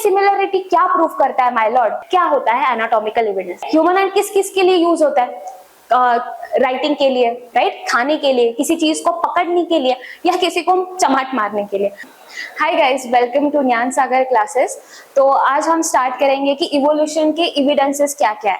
Similarity क्या proof करता है माय लॉर्ड? क्या होता है एनाटॉमिकल एविडेंस? ह्यूमन हैंड किस किस के लिए यूज होता है? राइटिंग के लिए, राइट, खाने के लिए, किसी चीज को पकड़ने के लिए, या किसी को चमाट मारने के लिए। हाय गाइस, वेलकम टू ज्ञान सागर क्लासेस। तो आज हम स्टार्ट करेंगे कि इवोल्यूशन के एविडेंसेस क्या क्या है।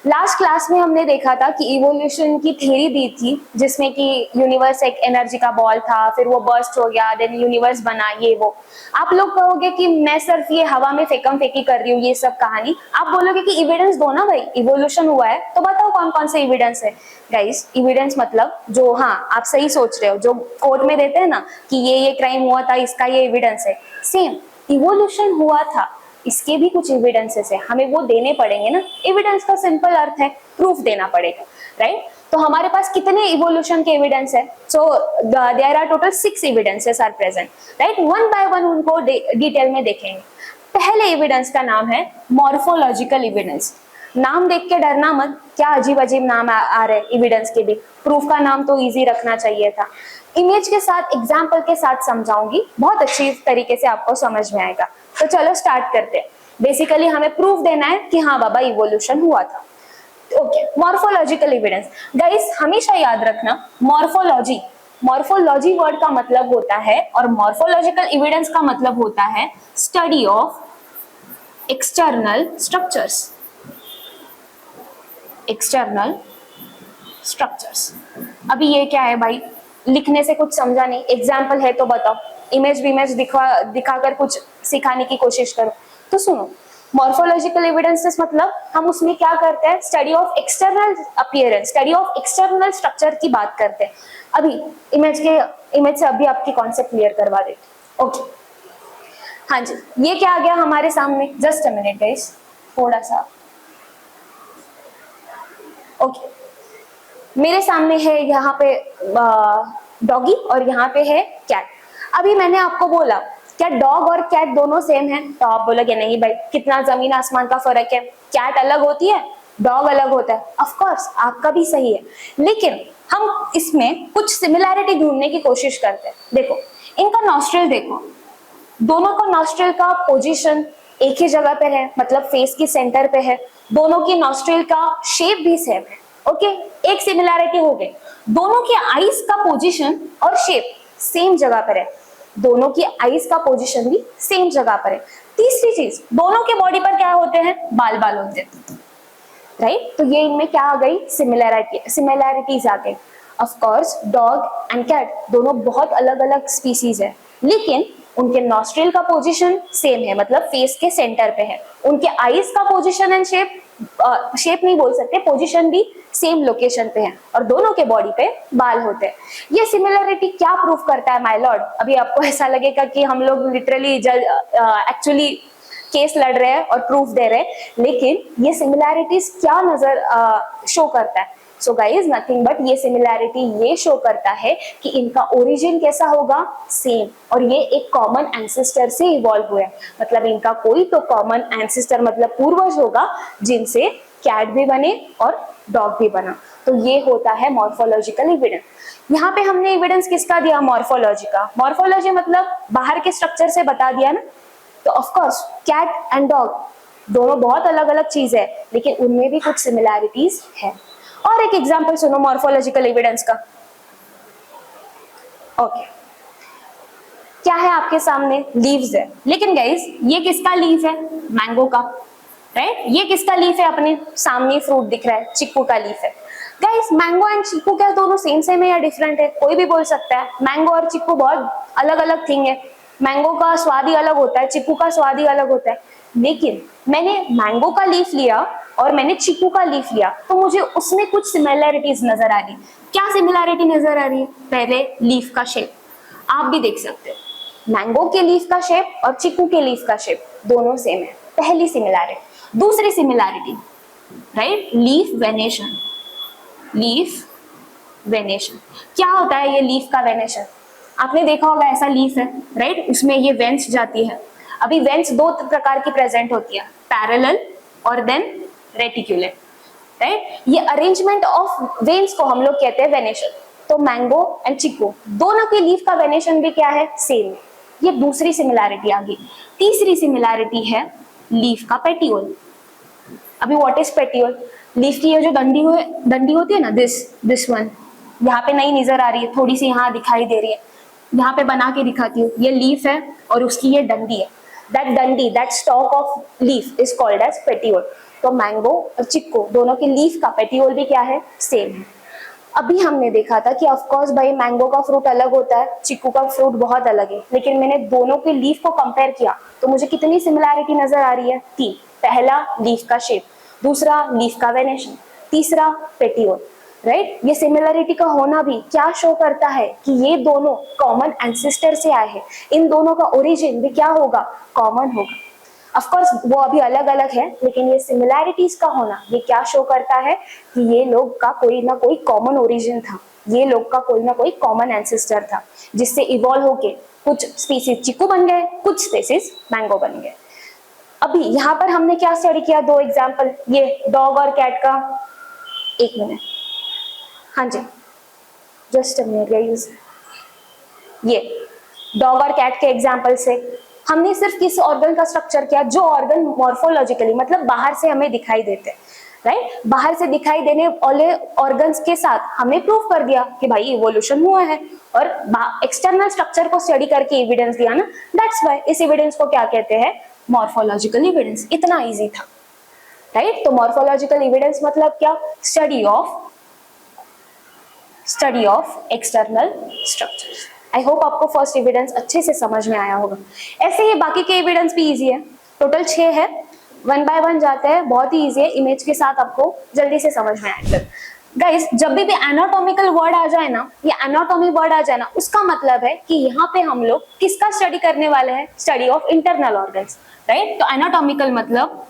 लास्ट क्लास में हमने देखा था कि इवोल्यूशन की थ्योरी दी थी, जिसमें कि यूनिवर्स एक एनर्जी का बॉल था, फिर वो बर्स्ट हो गया, देन यूनिवर्स बना, ये वो। आप लोग कहोगे कि मैं सिर्फ ये हवा में फेंकम फेंकी कर रही हूँ, ये सब कहानी। आप बोलोगे कि एविडेंस दो ना भाई, इवोल्यूशन हुआ है तो बताओ कौन कौन से एविडेंस है। गाइस, एविडेंस मतलब जो, हाँ आप सही सोच रहे हो, जो कोर्ट में देते हैं ना कि ये क्राइम हुआ था, इसका ये एविडेंस है, सेम इवोल्यूशन हुआ था, इसके भी कुछ एविडेंसेस है, हमें वो देने पड़ेंगे ना। एविडेंस का सिंपल अर्थ है प्रूफ देना पड़ेगा, राइट। तो हमारे पास कितने इवोल्यूशन के एविडेंस है? So there are total 6 evidences are present, right. One by one उनको डिटेल में देखेंगे। पहले एविडेंस का नाम है मॉर्फोलॉजिकल एविडेंस। नाम देख के डरना मत, क्या अजीब अजीब नाम आ रहे एविडेंस के भी। प्रूफ का नाम तो इजी रखना चाहिए था। इमेज के साथ, एग्जाम्पल के साथ समझाऊंगी, बहुत अच्छी तरीके से आपको समझ में आएगा। तो चलो स्टार्ट करते हैं। बेसिकली हमें प्रूफ देना है कि हाँ बाबा इवोल्यूशन हुआ था। Okay, morphological evidence. गाइस, हमेशा याद रखना, मॉर्फोलॉजी वर्ड का मतलब होता है, और मॉर्फोलॉजिकल एविडेंस का मतलब होता है study of external structures. External structures. अभी ये क्या है भाई? लिखने से कुछ समझा नहीं, एग्जाम्पल है तो बताओ। इमेज दिखाकर कुछ सिखाने की कोशिश करो। तो सुनो, मॉर्फोलॉजिकल एविडेंसेस मतलब हम उसमें क्या करते हैं? Study of external appearance, study of external structure की बात करते हैं। अभी इमेज से अभी आपकी कॉन्सेप्ट क्लियर करवा देते। ओके, हाँ जी, ये क्या आ गया हमारे सामने? जस्ट अ मिनट गाइस, थोड़ा सा। ओके, मेरे सामने है यहाँ पे डॉगी और यहाँ पे है कैट। अभी मैंने आपको बोला क्या डॉग और कैट दोनों सेम है? तो आप बोलोगे नहीं भाई, कितना जमीन आसमान का फर्क है, कैट अलग होती है, डॉग अलग होता है। ऑफ कोर्स आपका भी सही है, लेकिन हम इसमें कुछ सिमिलैरिटी ढूंढने की कोशिश करते हैं। देखो, इनका नॉस्ट्रिल देखो, दोनों का नॉस्ट्रिल का पोजीशन एक ही जगह पे है, मतलब फेस की सेंटर पे है। दोनों की नॉस्ट्रिल का शेप भी सेम है। ओके, एक सिमिलैरिटी हो गई। दोनों की आईज का पोजीशन और शेप सेम जगह पर है। दोनों की आईज का पोजीशन भी सेम जगह पर है। तीसरी चीज, दोनों के बॉडी पर क्या होते हैं? बाल होते हैं, राइट। तो ये इनमें क्या आ गई? सिमिलैरिटीज आ गई। Of course dog and cat दोनों बहुत अलग अलग स्पीसीज है, लेकिन उनके नॉस्ट्रिल का पोजीशन सेम है, मतलब फेस के सेंटर पे है। उनके आईज का पोजीशन एंड शेप नहीं बोल सकते, पोजीशन भी सेम लोकेशन पे है, और दोनों के बॉडी पे बाल होते हैं। ये सिमिलरिटी क्या प्रूफ करता है माय लॉर्ड? अभी आपको ऐसा लगेगा कि हम लोग लिटरली एक्चुअली केस लड़ रहे हैं और प्रूफ दे रहे हैं, लेकिन ये सिमिलैरिटीज क्या नजर शो करता है? सो गाइज, नथिंग बट ये सिमिलैरिटी ये शो करता है कि इनका ओरिजिन कैसा होगा? सेम, और ये एक कॉमन एंसेस्टर से इवॉल्व हुए, मतलब इनका कोई तो कॉमन एंसेस्टर मतलब पूर्वज होगा, जिनसे कैट भी बने और डॉग भी बना। तो ये होता है मॉर्फोलॉजिकल एविडेंस। यहाँ पे हमने एविडेंस किसका दिया? मॉर्फोलॉजी का। मॉर्फोलॉजी मतलब बाहर के स्ट्रक्चर से बता दिया ना। तो of course cat and dog दोनों बहुत अलग अलग चीज है, लेकिन उनमें भी कुछ सिमिलैरिटीज है। और एक एग्जांपल सुनो मॉर्फोलॉजिकल एविडेंस का। ओके, क्या है आपके सामने? लीव्स है, लेकिन गाइस ये किसका लीफ है? मैंगो का, राइट। ये किसका लीफ है? अपने सामने फ्रूट दिख रहा है, चिक्कू का लीफ है। गाइस, मैंगो एंड चिक्कू क्या दोनों सेम है या डिफरेंट है? कोई भी बोल सकता है। मैंगो और चिक्कू बहुत अलग अलग थिंग है। मैंगो का स्वाद ही अलग होता है, चिक्कू का स्वाद ही अलग होता है। लेकिन मैंने मैंगो का लीफ लिया और मैंने चिक्कू का लीफ लिया, तो मुझे उसमें कुछ सिमिलैरिटीज नजर आ रही। क्या सिमिलैरिटी नजर आ रही है? पहले लीफ का शेप, आप भी देख सकते हो, मैंगो के लीफ का शेप और चिक्कू के लीफ का शेप दोनों सेम है, पहली सिमिलैरिटी। दूसरी similarity, right, leaf venation. Leaf venation क्या होता है? ये लीफ का वेनेशन आपने देखा होगा, ऐसा लीफ है, राइट, उसमें ये वेंस जाती है। अभी वेंस दो प्रकार की प्रेजेंट होती है, पैरेलल और देन रेटिकुलेट, राइट। ये अरेंजमेंट ऑफ वेन्स को हम लोग कहते हैं वेनेशन। तो मैंगो एंड चिक्कू दोनों के लीफ का वेनेशन भी क्या है? सेम है। ये दूसरी सिमिलैरिटी आ गई। तीसरी सिमिलैरिटी है लीफ का पेटियोल। अभी व्हाट इज पेटियोल? लीफ की ये जो डंडी होती है ना, दिस वन, यहाँ पे नहीं नजर आ रही है, थोड़ी सी यहाँ दिखाई दे रही है, यहाँ पे बना के दिखाती हूँ। ये लीफ है और उसकी ये डंडी है। दैट डंडी, that stalk of leaf is called as petiole. तो मैंगो और चिक्कू दोनों के लीफ का पेटियोल भी क्या है? सेम है। अभी हमने देखा था कि ऑफ कोर्स भाई मैंगो का फ्रूट अलग होता है, चिक्कू का फ्रूट बहुत अलग है, लेकिन मैंने दोनों के लीफ को कंपेयर किया तो मुझे कितनी सिमिलैरिटी नजर आ रही है? 3। पहला लीफ का शेप, दूसरा लीफ का वेनेशन, तीसरा पेटियोल, राइट? ये सिमिलरिटी का होना भी क्या शो करता है कि ये दोनों कॉमन एंसेस्टर से आए हैं। इन दोनों का ओरिजिन भी क्या होगा? कॉमन होगा। ऑफ कोर्स वो अभी अलग अलग है, लेकिन ये सिमिलैरिटीज का होना ये क्या शो करता है कि ये लोग का कोई ना कोई कॉमन ओरिजिन था, ये लोग का कोई ना कोई कॉमन एंसेस्टर था, जिससे इवॉल्व होके कुछ स्पीसीज चिक्कू बन गए, कुछ स्पीसीज मैंगो बन गए। अभी यहाँ पर हमने क्या स्टडी किया? 2 एग्जाम्पल, ये डॉग और कैट का। 1 मिनट, हाँ जी, जस्ट अ मिनट गाइस। ये डॉग और कैट के एग्जाम्पल से हमने सिर्फ किस ऑर्गन का स्ट्रक्चर किया? जो ऑर्गन मॉर्फोलॉजिकली मतलब बाहर से हमें दिखाई देते, राइट? बाहर से दिखाई देने वाले ऑर्गन्स के साथ हमने प्रूव कर दिया कि भाई इवोल्यूशन हुआ है, और एक्सटर्नल स्ट्रक्चर को स्टडी करके एविडेंस दिया ना, दैट्स व्हाई इस एविडेंस को क्या कहते हैं? Morphological evidence. इतना इजी था, राइट? तो मॉर्फोलॉजिकल एविडेंस मतलब क्या? Study of external structures. I hope आपको फर्स्ट एविडेंस अच्छे से समझ में आया होगा। ऐसे ही बाकी के एविडेंस भी इजी है, टोटल 6 है, 1 बाय 1 जाते हैं, बहुत ही इजी है, इमेज के साथ आपको जल्दी से समझ में आएगा। गाइस, जब भी एनाटॉमिकल वर्ड आ जाए ना, या एनाटॉमी वर्ड आ जाए ना, उसका मतलब है कि यहाँ पे हम लोग किसका स्टडी करने वाले हैं? Study of internal organs, right? तो एनाटॉमिकल मतलब,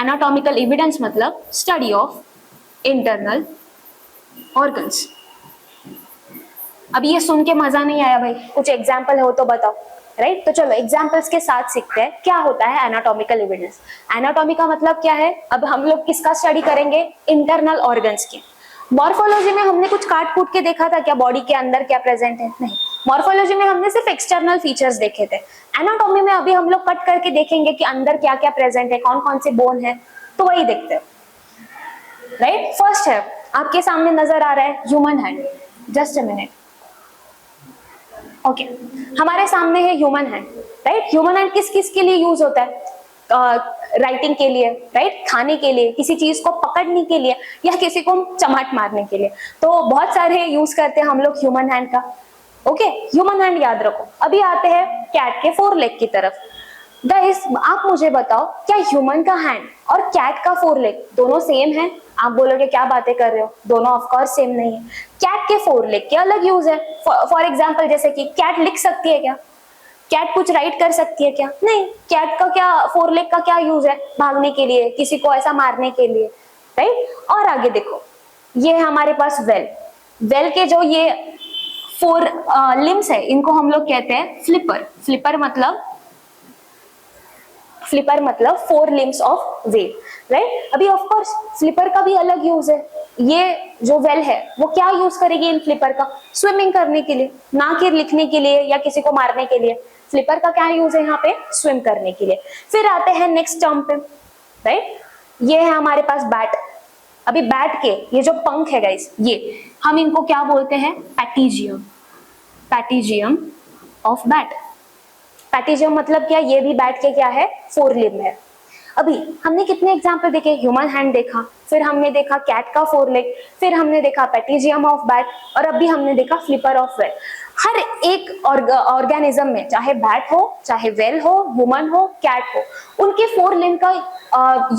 एनाटॉमिकल एविडेंस मतलब स्टडी ऑफ इंटरनल ऑर्गन्स। अब ये सुन के मजा नहीं आया भाई? कुछ एग्जाम्पल हो तो बताओ, राइट? तो चलो एग्जाम्पल्स के साथ सीखते हैं क्या होता है एनाटॉमिकल एविडेंस। एनाटॉमी का मतलब क्या है? अब हम लोग किसका स्टडी करेंगे? इंटरनल ऑर्गन्स की। मॉर्फोलॉजी में हमने कुछ काट कूट के देखा था क्या बॉडी के अंदर क्या प्रेजेंट है? नहीं, मॉर्फोलॉजी में हमने सिर्फ एक्सटर्नल फीचर्स देखे थे। एनाटॉमी में अभी हम लोग कट करके देखेंगे कि अंदर क्या क्या प्रेजेंट है, कौन कौन से बोन है, तो वही देखते हैं, राइट? फर्स्ट है, आपके सामने नजर आ रहा है human hand. Just a minute, okay, हमारे सामने है human hand, right? Human hand किस किस के लिए यूज होता है? राइटिंग के लिए, राइट? खाने के लिए, किसी चीज को पकड़ने के लिए, या किसी को चमाट मारने के लिए, तो बहुत सारे यूज करते हैं हम लोग ह्यूमन हैंड का। ओके, ह्यूमन हैंड याद रखो। अभी आते हैं कैट के 4 लेग की तरफ। गाइस, आप मुझे बताओ, क्या ह्यूमन का हैंड और कैट का 4 लेग दोनों सेम है? आप बोलोगे क्या बातें कर रहे हो, दोनों ऑफ कोर्स सेम नहीं है। कैट के 4 लेग के अलग यूज है। फॉर एग्जांपल, जैसे कि कैट लिख सकती है क्या? कैट कुछ राइट कर सकती है क्या? नहीं। कैट का क्या 4 लेग का क्या यूज है? भागने के लिए, किसी को ऐसा मारने के लिए, राइट? और आगे देखो, ये है हमारे पास वेल। वेल के जो ये 4 लिम्स है, इनको हम लोग कहते हैं फ्लिपर। फ्लिपर मतलब 4 लिम्स ऑफ वेल, राइट? अभी ऑफ कोर्स फ्लिपर का भी अलग यूज है। ये जो वेल है वो क्या यूज करेगी इन फ्लिपर का? स्विमिंग करने के लिए, ना कि लिखने के लिए या किसी को मारने के लिए। फ्लिपर का क्या यूज है यहाँ पे? स्विम करने के लिए। फिर आते हैं नेक्स्ट टर्म पे, राइट? ये है हमारे पास बैट। अभी बैट के ये जो पंख है गाइस, ये हम इनको क्या बोलते हैं? पैटिजियम। पैटिजियम ऑफ बैट। पैटिजियम मतलब क्या? ये भी बैट के क्या है? 4 लिम्ब है। अभी हमने कितने एग्जाम्पल देखे? ह्यूमन हैंड देखा, फिर हमने देखा कैट का 4 लेग, फिर हमने देखा पैटिजियम ऑफ बैट, और अभी हमने देखा फ्लिपर ऑफ वेल। हर एक ऑर्गेनिज्म में, चाहे बैट हो, चाहे वेल हो, ह्यूमन हो, कैट हो, उनके 4 लिम्ब का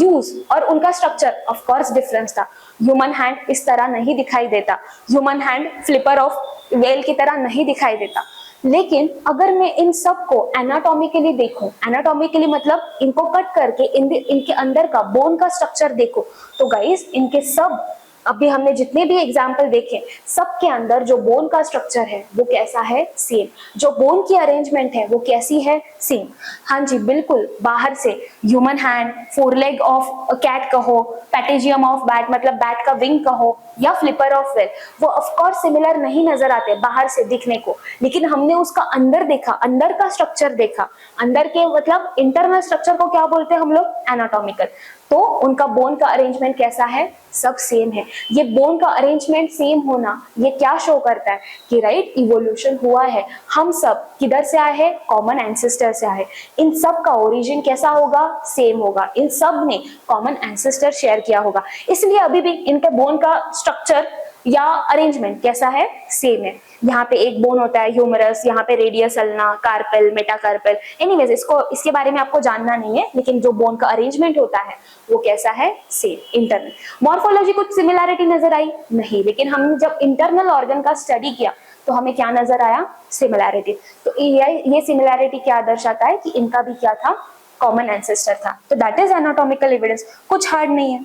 यूज और उनका स्ट्रक्चर ऑफ कोर्स डिफरेंस था। ह्यूमन हैंड इस तरह नहीं दिखाई देता, human hand flipper of well की तरह नहीं दिखाई देता। लेकिन अगर मैं इन सब को एनाटॉमिकली देखूं, एनाटॉमिकली मतलब इनको कट करके इनके अंदर का बोन का स्ट्रक्चर देखो, तो गाइस इनके सब अभी हमने जितने भी एग्जाम्पल देखे सबके अंदर जो बोन का स्ट्रक्चर है वो कैसा है, सेम। जो बोन की अरेंजमेंट है वो कैसी है, सेम। हाँ जी बिल्कुल, बाहर से human hand, four leg of cat कहो, पैटेजियम ऑफ बैट मतलब बैट का विंग कहो, या फ्लिपर ऑफ वेल, वो ऑफकोर्स सिमिलर नहीं नजर आते बाहर से दिखने को, लेकिन हमने उसका अंदर देखा, अंदर का स्ट्रक्चर देखा। अंदर के मतलब इंटरनल स्ट्रक्चर को क्या बोलते हैं हम लोग, एनाटॉमिकल। तो उनका बोन का अरेंजमेंट कैसा है, सब सेम है। ये बोन का अरेंजमेंट सेम होना ये क्या शो करता है कि राइट इवोल्यूशन हुआ है। हम सब किधर से आए हैं, कॉमन एंसेस्टर से आए। इन सब का ओरिजिन कैसा होगा, सेम होगा। इन सब ने कॉमन एंसेस्टर शेयर किया होगा, इसलिए अभी भी इनके बोन का स्ट्रक्चर या अरेंजमेंट कैसा है, सेम है। यहाँ पे एक बोन होता है ह्यूमरस, यहाँ पे रेडियस अल्ना, कार्पेल, मेटाकार्पेल। एनीवेज इसके बारे में आपको जानना नहीं है, लेकिन जो बोन का अरेंजमेंट होता है वो कैसा है, सेम। इंटरनल मॉर्फोलॉजी कुछ सिमिलैरिटी नजर आई नहीं, लेकिन हमने जब इंटरनल ऑर्गन का स्टडी किया तो हमें क्या नजर आया, सिमिलैरिटी। तो ये सिमिलैरिटी क्या दर्शाता है कि इनका भी क्या था, कॉमन एंसेस्टर था। तो दैट इज एनाटॉमिकल एविडेंस, कुछ हार्ड नहीं है।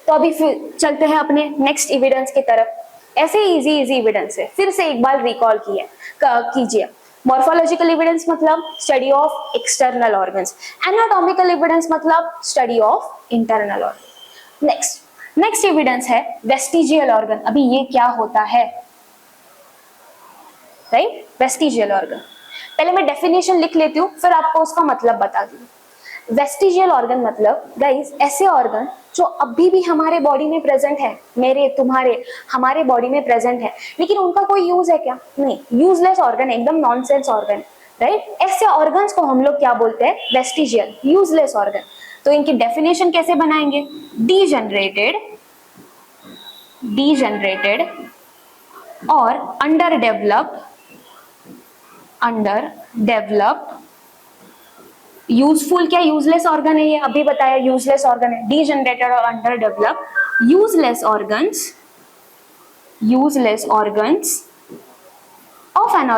तो अभी फिर चलते हैं अपने नेक्स्ट एविडेंस की तरफ। ऐसे इजी एविडेंस है, फिर से एक बार रिकॉल कीजिए। मॉर्फोलॉजिकल एविडेंस मतलब study of external organs, anatomical evidence मतलब study of internal organ. Next evidence है वेस्टिजियल ऑर्गन। अभी ये क्या होता है, राइट, वेस्टिजियल ऑर्गन। पहले मैं डेफिनेशन लिख लेती हूँ, फिर आपको उसका मतलब बता दूँ। वेस्टिजियल ऑर्गन मतलब गाइस ऐसे ऑर्गन जो अभी भी हमारे बॉडी में प्रेजेंट है, मेरे तुम्हारे हमारे बॉडी में प्रेजेंट है, लेकिन उनका कोई यूज है क्या, नहीं, यूजलेस ऑर्गन, एकदम नॉनसेंस ऑर्गन, राइट। ऐसे ऑर्गन्स को हम लोग क्या बोलते हैं, वेस्टिजियल, यूजलेस ऑर्गन। तो इनकी डेफिनेशन कैसे बनाएंगे, डीजनरेटेड और अंडरडेवलप्ड। यूजफुल क्या यूजलेस ऑर्गन है, ये अभी बताया यूजलेस ऑर्गन है, डीजनरेटेड और underdeveloped. Useless organs of an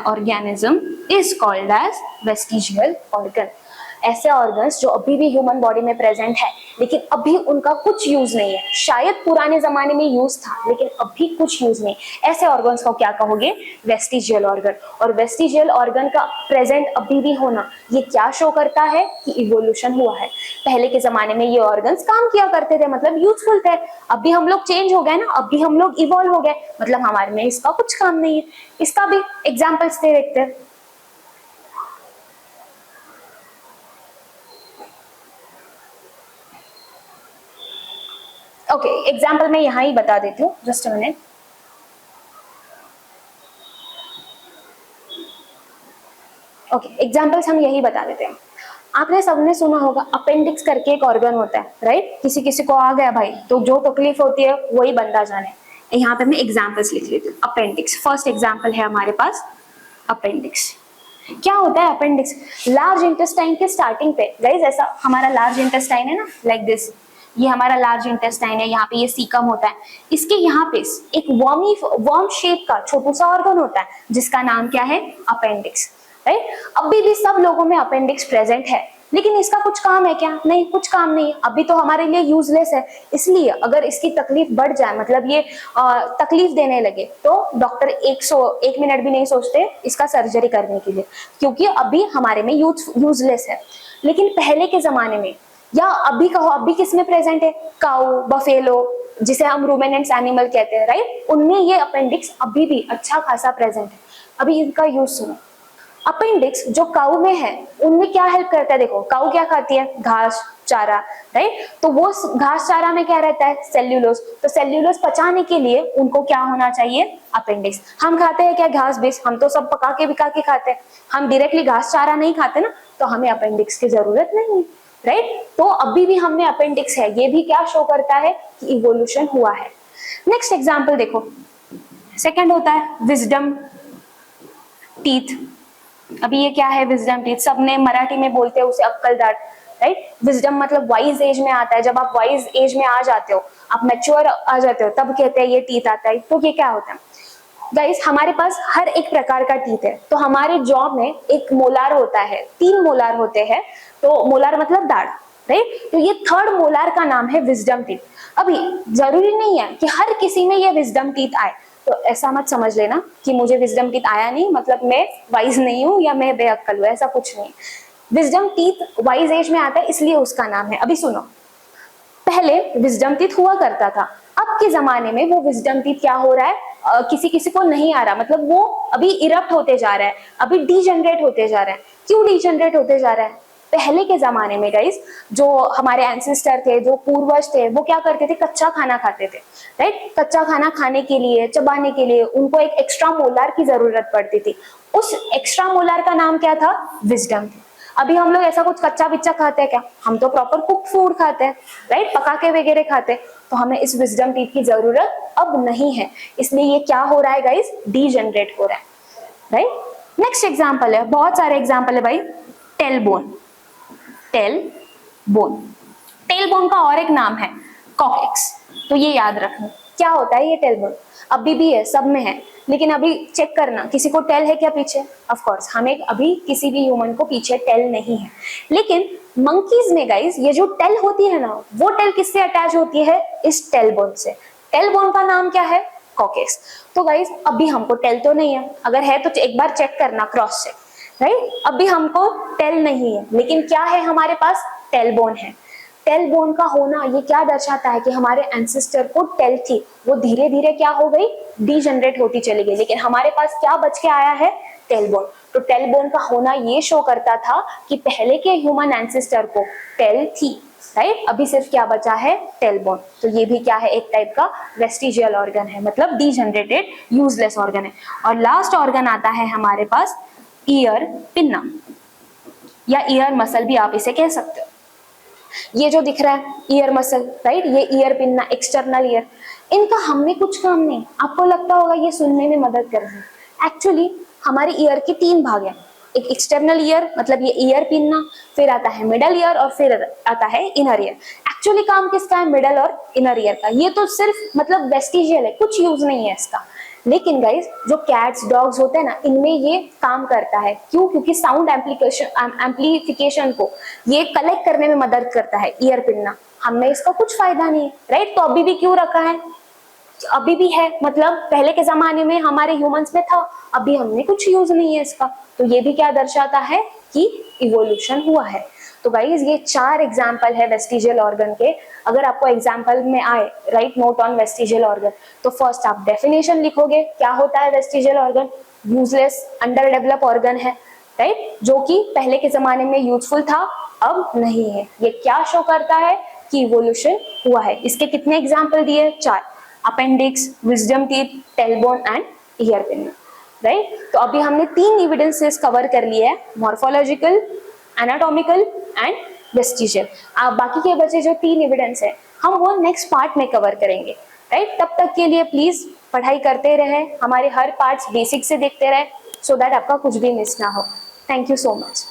organism is called as vestigial organ. ऐसे ऑर्गन्स जो अभी भी ह्यूमन बॉडी में प्रेजेंट है, लेकिन अभी उनका कुछ यूज नहीं है, शायद पुराने जमाने में यूज था लेकिन अभी कुछ यूज नहीं, ऐसे ऑर्गन्स को क्या कहोगे, वेस्टिजियल ऑर्गन। और वेस्टिजियल ऑर्गन का प्रेजेंट अभी भी होना ये क्या शो करता है कि इवोल्यूशन हुआ है। पहले के जमाने में ये ऑर्गन्स काम किया करते थे, मतलब यूजफुल थे। अभी हम लोग चेंज हो गए ना, अभी हम लोग इवॉल्व हो गए, मतलब हमारे में इसका कुछ काम नहीं है। इसका भी एग्जाम्पल्स दे देखते हैं। ओके, एग्जाम्पल मैं यहां ही बता देती हूँ, just a minute. Okay, examples हम यही बता देते हैं। आपने सबने सुना होगा अपेंडिक्स करके एक ऑर्गन होता है, राइट। किसी किसी को आ गया भाई तो जो तकलीफ होती है वही बंदा जाने। यहाँ पे मैं एग्जाम्पल्स लिख लेती हूँ। अपेंडिक्स, फर्स्ट एग्जाम्पल है हमारे पास अपेंडिक्स। क्या होता है अपेंडिक्स, लार्ज इंटेस्टाइन के स्टार्टिंग पे, गाइस ऐसा हमारा लार्ज इंटेस्टाइन है ना, लाइक दिस, ये हमारा लार्ज इंटेस्टाइन है, यहाँ पे ये सीकम होता है, इसके यहाँ पे एक वर्म शेप का छोटा सा ऑर्गन होता है जिसका नाम क्या है, अपेंडिक्स, राइट। अभी भी सब लोगों में अपेंडिक्स प्रेजेंट है, लेकिन इसका कुछ काम है क्या, नहीं, कुछ काम नहीं है, अभी तो हमारे लिए यूजलेस है। इसलिए अगर इसकी तकलीफ बढ़ जाए, मतलब ये तकलीफ देने लगे, तो डॉक्टर एक मिनट भी नहीं सोचते इसका सर्जरी करने के लिए, क्योंकि अभी हमारे में यूजलेस है। लेकिन पहले के जमाने में, या अभी कहो, अभी किस में प्रेजेंट है, काऊ, बफेलो, जिसे हम रूमेनेंट्स एनिमल कहते हैं, राइट, उनमें ये अपेंडिक्स अभी भी अच्छा खासा प्रेजेंट है। अभी इनका यूज सुनो। अपेंडिक्स जो काऊ में है उनमें क्या हेल्प करता है, देखो काऊ क्या खाती है, घास चारा, राइट। तो वो घास चारा में क्या रहता है, सेल्यूलोज। तो सेल्यूलोज पचाने के लिए उनको क्या होना चाहिए, अपेंडिक्स। हम खाते हैं क्या घास बीज, हम तो सब पका के खाते हैं, हम डायरेक्टली घास चारा नहीं खाते ना, तो हमें अपेंडिक्स की जरूरत नहीं है, राइट। तो अभी भी हमें अपेंडिक्स है, ये भी क्या शो करता है कि इवोल्यूशन हुआ है। नेक्स्ट एग्जाम्पल देखो, सेकेंड होता है विजडम टीथ। अभी ये क्या है, विजडम टीथ, सबने मराठी में बोलते हैं उसे अक्कल दांत, राइट। विजडम मतलब वाइज एज में आता है, जब आप वाइज एज में आ जाते हो, आप मैच्योर आ जाते हो, तब कहते हैं ये टीथ आता है। तो ये क्या होता है गाइस, हमारे पास हर एक प्रकार का टीथ है। तो हमारे जॉ में एक मोलार होता है, 3 मोलार होते हैं। तो मोलार मतलब दांत, राइट। तो ये थर्ड मोलार का नाम है विजडम टीथ। अभी जरूरी नहीं है कि हर किसी में ये विजडम टीथ आए, तो ऐसा मत समझ लेना कि मुझे विजडम टीथ आया नहीं मतलब मैं वाइज नहीं हूँ या मैं बेअक्ल हूँ, ऐसा कुछ नहीं। विजडम टीथ वाइज एज में आता है इसलिए उसका नाम है। अभी सुनो, पहले विजडम टीथ हुआ करता था, अब के जमाने में वो विजडम टीथ क्या हो रहा है, किसी किसी को नहीं आ रहा, मतलब वो अभी इरप्ट होते जा रहा है, अभी डीजनरेट होते जा रहा है। क्यों डीजनरेट होते जा रहा है? पहले के जमाने में गाइस जो हमारे एंसेस्टर थे, जो पूर्वज थे, वो क्या करते थे, कच्चा खाना खाते थे, राइट। कच्चा खाना खाने के लिए, चबाने के लिए उनको एक एक्स्ट्रा मोलार की जरूरत पड़ती थी। उस एक्स्ट्रा मोलार का नाम क्या था? विजडम। अभी हम लोग ऐसा कुछ कच्चा बिच्चा खाते हैं क्या? हम तो प्रॉपर कुक फूड खाते हैं, राइट, पका के वगैरह खाते हैं। तो हमें इस विजडम टीथ की जरूरत अब नहीं है, इसलिए ये क्या हो रहा है गाइस, डीजनरेट हो रहा है, राइट। नेक्स्ट एग्जांपल है, बहुत सारे एग्जांपल है भाई, tail bone. Tail bone, tail bone का और एक नाम है कॉकेक्स। तो ये याद रखना क्या होता है ये टेल बोन। अभी भी है, सब में है, लेकिन अभी चेक करना किसी को टेल है क्या पीछे? ऑफ कोर्स हमें अभी किसी भी ह्यूमन को पीछे टेल नहीं है, लेकिन मंकीज में गाइस ये जो टेल होती है ना, वो टेल किससे अटैच होती है? इस टेल बोन से। टेल बोन का नाम क्या है? कॉकेक्स। तो गाइस अभी हमको टेल तो नहीं है, अगर है तो एक बार चेक करना, क्रॉस चेक, राइट। अभी हमको टेल नहीं है, लेकिन क्या है हमारे पास? टेल बोन है। टेल बोन का होना ये क्या दर्शाता है कि हमारे एंसेस्टर को टेल थी, वो धीरे धीरे क्या हो गई, डीजनरेट होती चली गई, लेकिन हमारे पास क्या बच के आया है? Tail bone. तो टेल बोन का होना ये शो करता था कि पहले के ह्यूमन एंसेस्टर को टेल थी, राइट। अभी सिर्फ क्या बचा है? Tail bone. तो ये भी क्या है, एक टाइप का वेस्टिजियल ऑर्गन है, मतलब डीजनरेटेड यूजलेस ऑर्गन है। और लास्ट ऑर्गन आता है हमारे पास ईयर पिन्ना, या ईयर मसल भी आप इसे कह सकते हो। ये जो दिख रहा है ईयर मसल, राइट, ये ईयर पिन्ना, एक्सटर्नल ईयर, इनका हमें कुछ काम नहीं। आपको लगता होगा ये सुनने में मदद कर रही है, एक्चुअली हमारे ईयर के 3 भाग हैं। एक एक्सटर्नल ईयर, मतलब ये ईयर पिन्ना, फिर आता है मिडल ईयर और फिर आता है इनर ईयर। एक्चुअली काम किसका है? मिडल और इनर ईयर का। ये तो सिर्फ मतलब वेस्टिजियल है, कुछ यूज नहीं है इसका। लेकिन गाइस जो कैट्स डॉग्स होते हैं ना, इनमें ये काम करता है। क्यों? क्योंकि साउंड एम्पलीफिकेशन को ये कलेक्ट करने में मदद करता है ईयर पिन्ना। हमें इसका कुछ फायदा नहीं है, राइट। तो अभी भी क्यों रखा है? अभी भी है, मतलब पहले के जमाने में हमारे ह्यूमंस में था, अभी हमने कुछ यूज नहीं है इसका। तो ये भी क्या दर्शाता है कि इवोल्यूशन हुआ है। तो गाइज ये 4 एग्जाम्पल है वेस्टिजियल ऑर्गन के। अगर आपको एग्जाम्पल में आए, right note on vestigial organ, तो फर्स्ट आप डेफिनेशन लिखोगे, क्या होता है vestigial organ? Useless under develop organ है, राइट, जो कि पहले के जमाने में यूजफुल था, अब नहीं है। ये क्या शो करता है कि इवोल्यूशन हुआ है। इसके कितने एग्जाम्पल दिए? 4, appendix, wisdom teeth, tailbone and year pin, right. तो अभी हमने 3 एविडेंसेस कवर कर लिए हैं, मॉर्फोलॉजिकल, एनाटॉमिकल एंड वेस्टिजियल। बाकी के बचे जो 3 एविडेंस है हम वो नेक्स्ट पार्ट में कवर करेंगे, राइट। तब तक के लिए प्लीज पढ़ाई करते रहे, हमारे हर पार्ट्स बेसिक से देखते रहे, सो दैट आपका कुछ भी मिस ना हो। Thank you so much.